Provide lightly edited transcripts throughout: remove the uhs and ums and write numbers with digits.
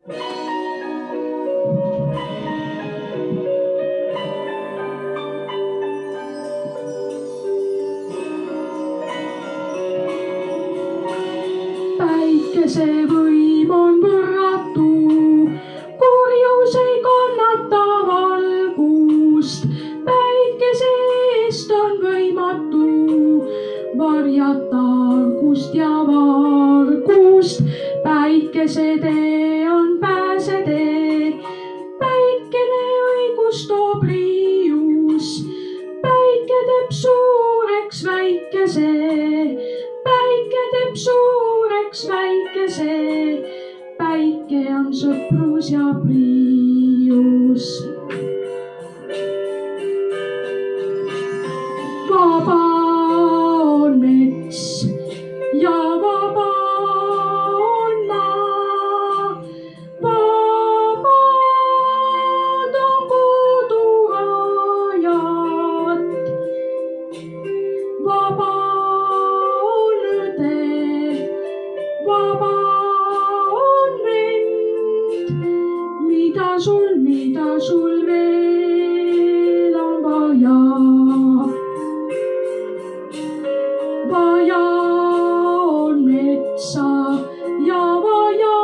Päikese võim on võrratu, kurjus ei kannata valgust. Päikese eest on võimatu varjata argust ja vargust. Päikese tee on pääsetee, päikene õigus toob riius. Päike teeb suureks väikese, päike teeb suureks väikese. Päike on sõprus ja priius. Vaba on mets ja vaba on maa. Vabad on kodurajad. Vaba on õde, vaba on vend. Mida sul veel on vaja? Vaja on metsa ja vaja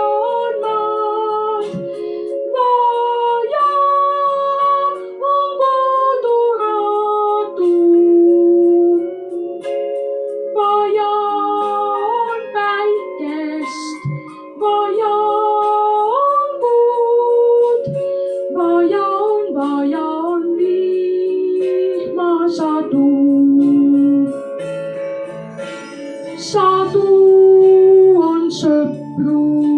on maad. Vaja on koduradu. Vaja on päikest, vaja on kuud. Vaja on vihmasadu. Sadu on sõprus.